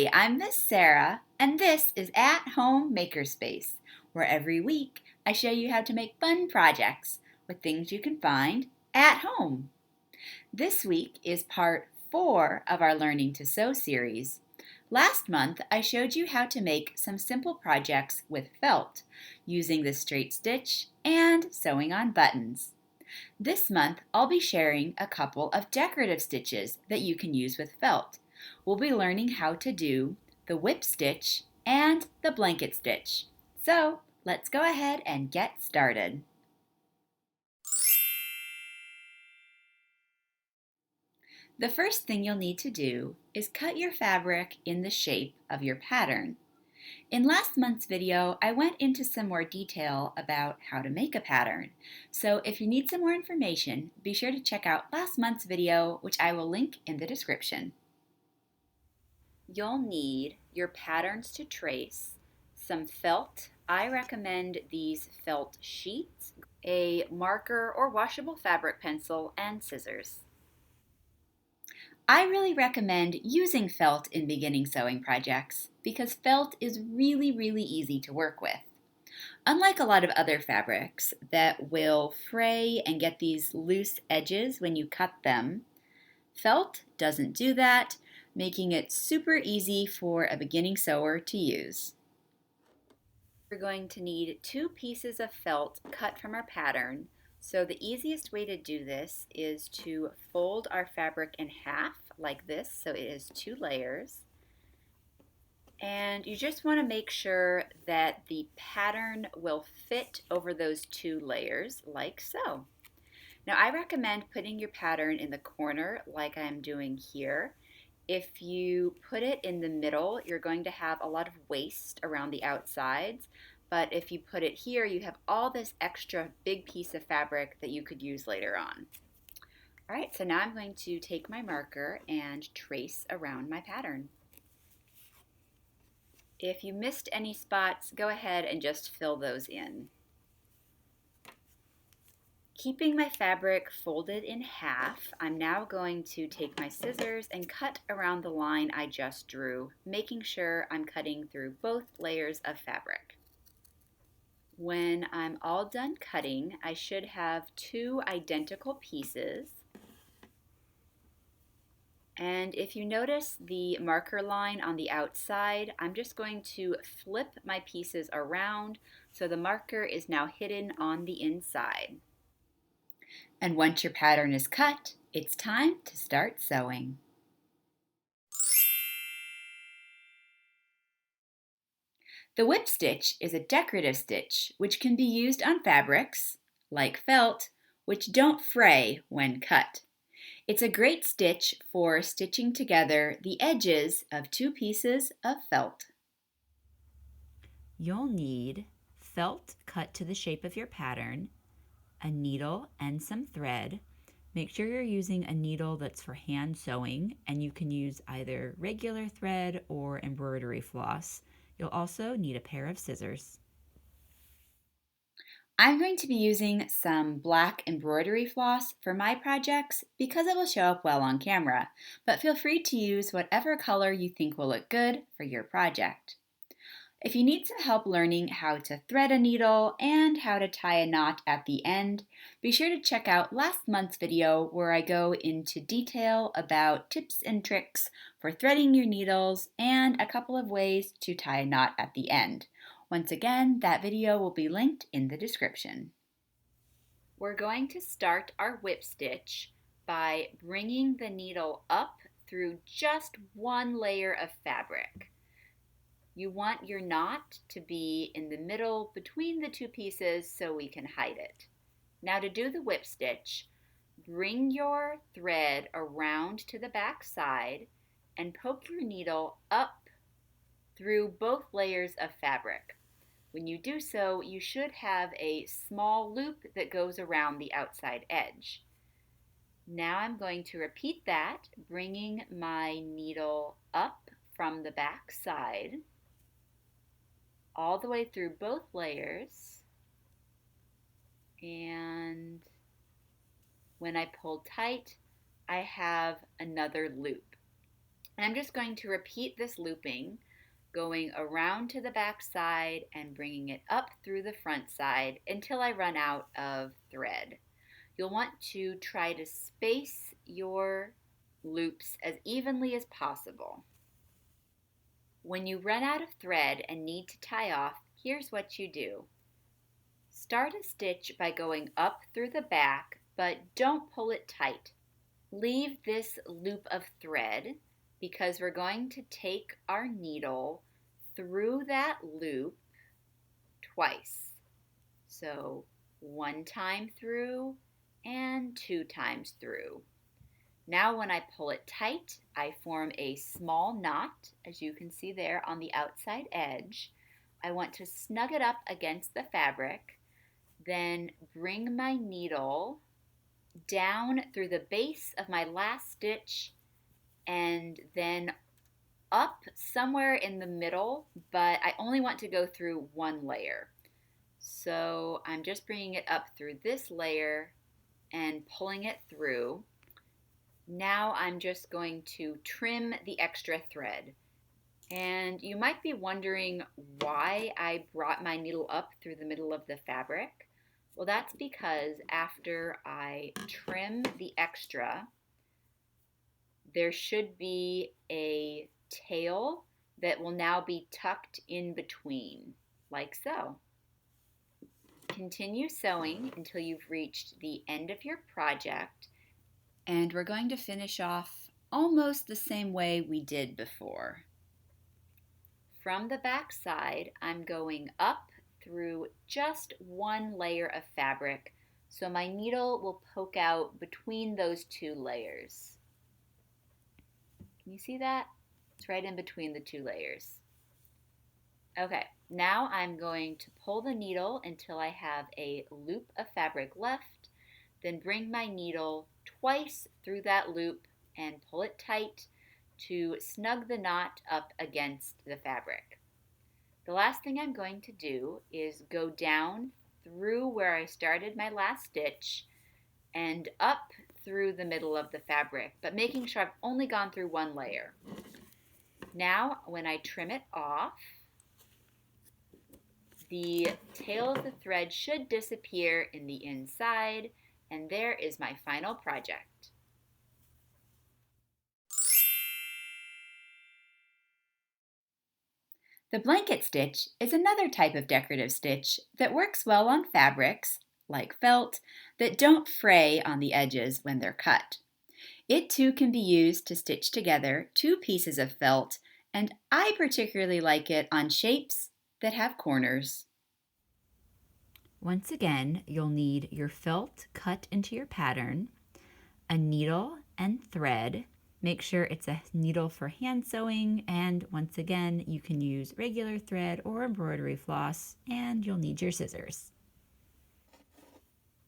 Hi, I'm Miss Sarah, and this is At Home Makerspace, where every week I show you how to make fun projects with things you can find at home. This week is part 4 of our Learning to Sew series. Last month, I showed you how to make some simple projects with felt, using the straight stitch and sewing on buttons. This month, I'll be sharing a couple of decorative stitches that you can use with felt. We'll be learning how to do the whip stitch and the blanket stitch. So, let's go ahead and get started. The first thing you'll need to do is cut your fabric in the shape of your pattern. In last month's video, I went into some more detail about how to make a pattern. So if you need some more information, be sure to check out last month's video, which I will link in the description. You'll need your patterns to trace, some felt. I recommend these felt sheets, a marker or washable fabric pencil, and scissors. I really recommend using felt in beginning sewing projects because felt is really easy to work with. Unlike a lot of other fabrics that will fray and get these loose edges when you cut them, felt doesn't do that, making it super easy for a beginning sewer to use. We're going to need 2 pieces of felt cut from our pattern. So the easiest way to do this is to fold our fabric in half like this, so it is 2 layers. And you just want to make sure that the pattern will fit over those 2 layers like so. Now I recommend putting your pattern in the corner like I'm doing here. If you put it in the middle, you're going to have a lot of waste around the outsides. But if you put it here, you have all this extra big piece of fabric that you could use later on. All right, so now I'm going to take my marker and trace around my pattern. If you missed any spots, go ahead and just fill those in. Keeping my fabric folded in half, I'm now going to take my scissors and cut around the line I just drew, making sure I'm cutting through both layers of fabric. When I'm all done cutting, I should have 2 identical pieces. And if you notice the marker line on the outside, I'm just going to flip my pieces around so the marker is now hidden on the inside. And once your pattern is cut, it's time to start sewing. The whip stitch is a decorative stitch which can be used on fabrics, like felt, which don't fray when cut. It's a great stitch for stitching together the edges of 2 pieces of felt. You'll need felt cut to the shape of your pattern, a needle and some thread. Make sure you're using a needle that's for hand sewing, and you can use either regular thread or embroidery floss. You'll also need a pair of scissors. I'm going to be using some black embroidery floss for my projects because it will show up well on camera, but feel free to use whatever color you think will look good for your project. If you need some help learning how to thread a needle and how to tie a knot at the end, be sure to check out last month's video where I go into detail about tips and tricks for threading your needles and a couple of ways to tie a knot at the end. Once again, that video will be linked in the description. We're going to start our whip stitch by bringing the needle up through just 1 layer of fabric. You want your knot to be in the middle between the 2 pieces so we can hide it. Now to do the whip stitch, bring your thread around to the back side and poke your needle up through both layers of fabric. When you do so, you should have a small loop that goes around the outside edge. Now I'm going to repeat that, bringing my needle up from the back side all the way through both layers, and when I pull tight, I have another loop. And I'm just going to repeat this looping, going around to the back side and bringing it up through the front side until I run out of thread. You'll want to try to space your loops as evenly as possible. When you run out of thread and need to tie off, here's what you do. Start a stitch by going up through the back, but don't pull it tight. Leave this loop of thread because we're going to take our needle through that loop twice. So 1 time through and 2 times through. Now when I pull it tight, I form a small knot, as you can see there on the outside edge. I want to snug it up against the fabric, then bring my needle down through the base of my last stitch and then up somewhere in the middle, but I only want to go through 1 layer. So I'm just bringing it up through this layer and pulling it through. Now I'm just going to trim the extra thread. And you might be wondering why I brought my needle up through the middle of the fabric. Well, that's because after I trim the extra, there should be a tail that will now be tucked in between, like so. Continue sewing until you've reached the end of your project, and we're going to finish off almost the same way we did before. From the back side, I'm going up through just 1 layer of fabric, so my needle will poke out between those 2 layers. Can you see that? It's right in between the 2 layers. Okay, now I'm going to pull the needle until I have a loop of fabric left, then bring my needle twice through that loop and pull it tight to snug the knot up against the fabric. The last thing I'm going to do is go down through where I started my last stitch and up through the middle of the fabric, but making sure I've only gone through 1 layer. Now, when I trim it off, the tail of the thread should disappear in the inside, and there is my final project. The blanket stitch is another type of decorative stitch that works well on fabrics, like felt, that don't fray on the edges when they're cut. It too can be used to stitch together 2 pieces of felt, and I particularly like it on shapes that have corners. Once again, you'll need your felt cut into your pattern, a needle and thread. Make sure it's a needle for hand sewing, and once again, you can use regular thread or embroidery floss, and you'll need your scissors.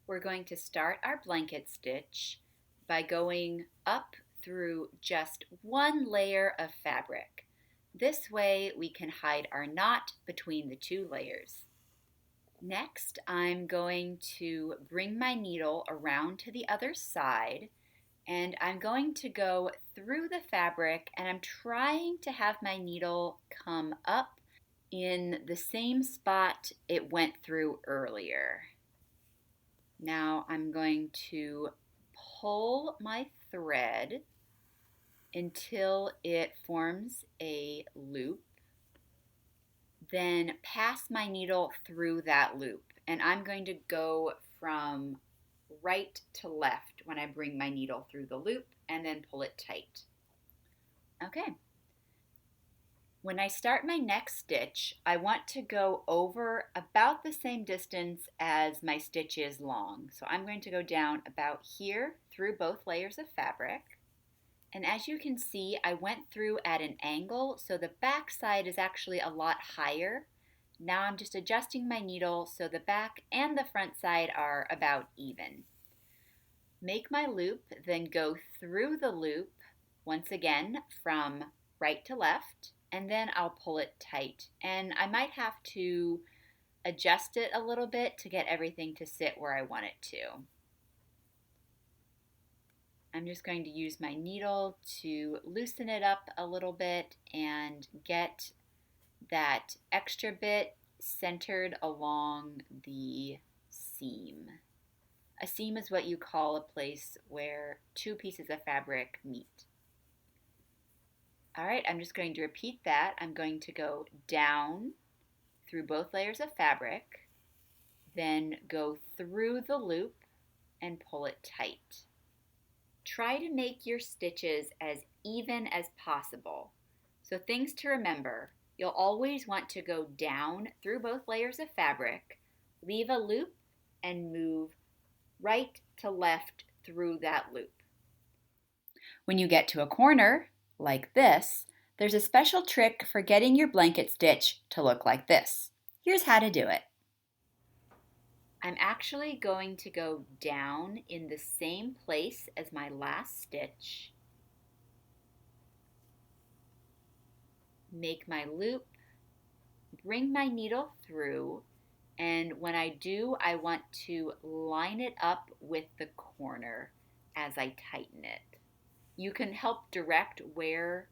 We're going to start our blanket stitch by going up through just 1 layer of fabric. This way we can hide our knot between the 2 layers. Next, I'm going to bring my needle around to the other side, and I'm going to go through the fabric, and I'm trying to have my needle come up in the same spot it went through earlier. Now I'm going to pull my thread until it forms a loop, then pass my needle through that loop, and I'm going to go from right to left when I bring my needle through the loop and then pull it tight. Okay. When I start my next stitch, I want to go over about the same distance as my stitch is long. So I'm going to go down about here through both layers of fabric. And as you can see, I went through at an angle, so the back side is actually a lot higher. Now I'm just adjusting my needle so the back and the front side are about even. Make my loop, then go through the loop once again from right to left, and then I'll pull it tight. And I might have to adjust it a little bit to get everything to sit where I want it to. I'm just going to use my needle to loosen it up a little bit and get that extra bit centered along the seam. A seam is what you call a place where two pieces of fabric meet. All right, I'm just going to repeat that. I'm going to go down through both layers of fabric, then go through the loop and pull it tight. Try to make your stitches as even as possible. So things to remember, you'll always want to go down through both layers of fabric, leave a loop, and move right to left through that loop. When you get to a corner, like this, there's a special trick for getting your blanket stitch to look like this. Here's how to do it. I'm actually going to go down in the same place as my last stitch, make my loop, bring my needle through, and when I do, I want to line it up with the corner as I tighten it. You can help direct where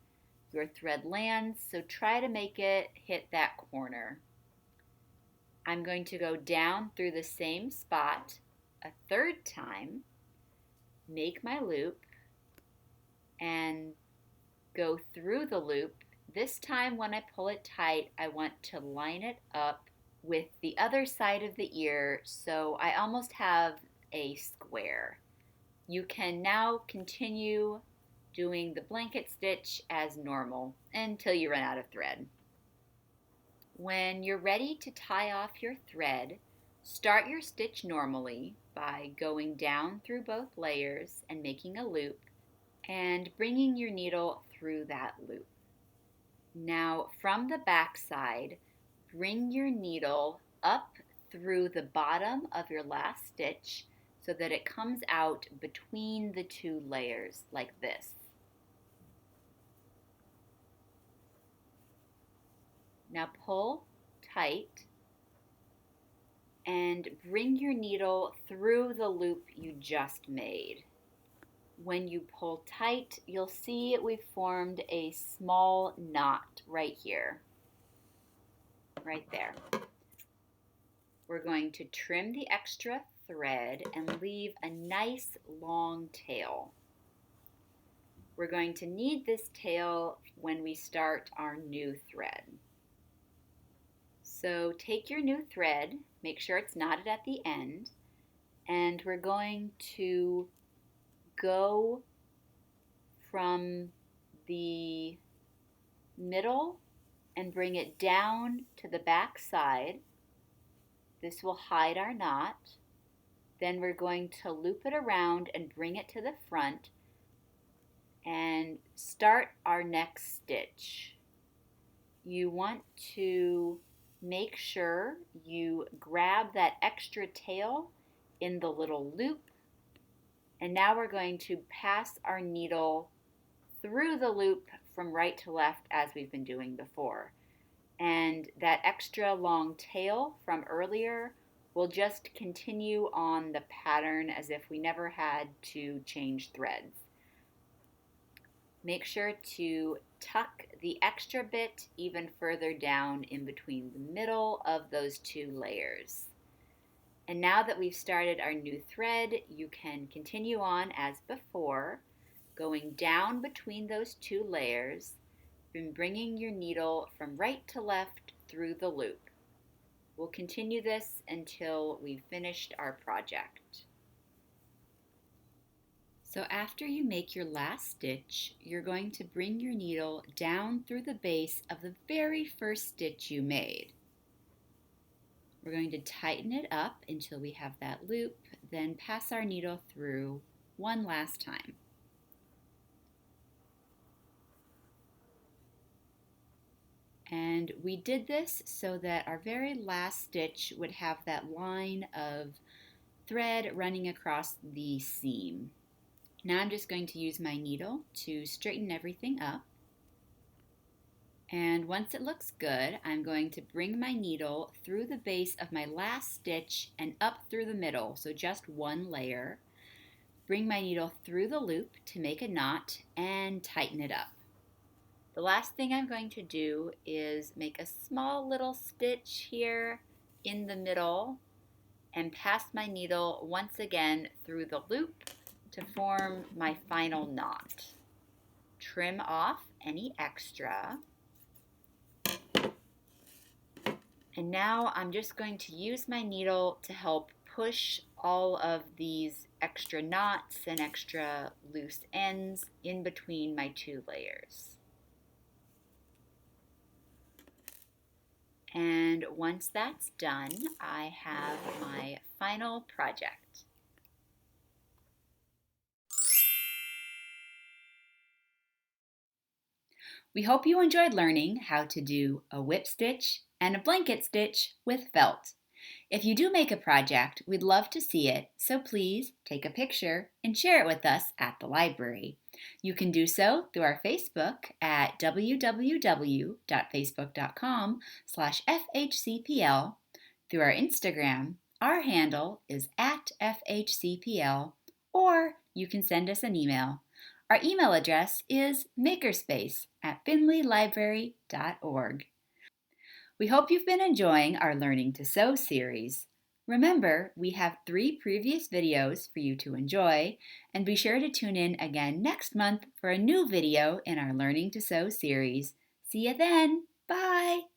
your thread lands, so try to make it hit that corner. I'm going to go down through the same spot a third time, make my loop, and go through the loop. This time when I pull it tight, I want to line it up with the other side of the ear so I almost have a square. You can now continue doing the blanket stitch as normal until you run out of thread. When you're ready to tie off your thread, start your stitch normally by going down through both layers and making a loop and bringing your needle through that loop. Now from the back side, bring your needle up through the bottom of your last stitch so that it comes out between the two layers like this. Now pull tight and bring your needle through the loop you just made. When you pull tight, you'll see we've formed a small knot right here, right there. We're going to trim the extra thread and leave a nice long tail. We're going to need this tail when we start our new thread. So take your new thread, make sure it's knotted at the end, and we're going to go from the middle and bring it down to the back side. This will hide our knot. Then we're going to loop it around and bring it to the front and start our next stitch. You want to make sure you grab that extra tail in the little loop, and now we're going to pass our needle through the loop from right to left as we've been doing before. And that extra long tail from earlier will just continue on the pattern as if we never had to change threads. Make sure to tuck the extra bit even further down in between the middle of those two layers. And now that we've started our new thread, you can continue on as before, going down between those two layers and bringing your needle from right to left through the loop. We'll continue this until we've finished our project. So after you make your last stitch, you're going to bring your needle down through the base of the very first stitch you made. We're going to tighten it up until we have that loop, then pass our needle through one last time. And we did this so that our very last stitch would have that line of thread running across the seam. Now I'm just going to use my needle to straighten everything up. And once it looks good, I'm going to bring my needle through the base of my last stitch and up through the middle, so just one layer. bring my needle through the loop to make a knot and tighten it up. The last thing I'm going to do is make a small little stitch here in the middle and pass my needle once again through the loop to form my final knot. Trim off any extra. And now I'm just going to use my needle to help push all of these extra knots and extra loose ends in between my two layers. And once that's done, I have my final project. We hope you enjoyed learning how to do a whip stitch and a blanket stitch with felt. If you do make a project, we'd love to see it, so please take a picture and share it with us at the library. You can do so through our Facebook at www.facebook.com/FHCPL, through our Instagram. Our handle is @FHCPL, or you can send us an email. Our email address is makerspace@finleylibrary.org. We hope you've been enjoying our Learning to Sew series. Remember, we have 3 previous videos for you to enjoy, and be sure to tune in again next month for a new video in our Learning to Sew series. See you then! Bye!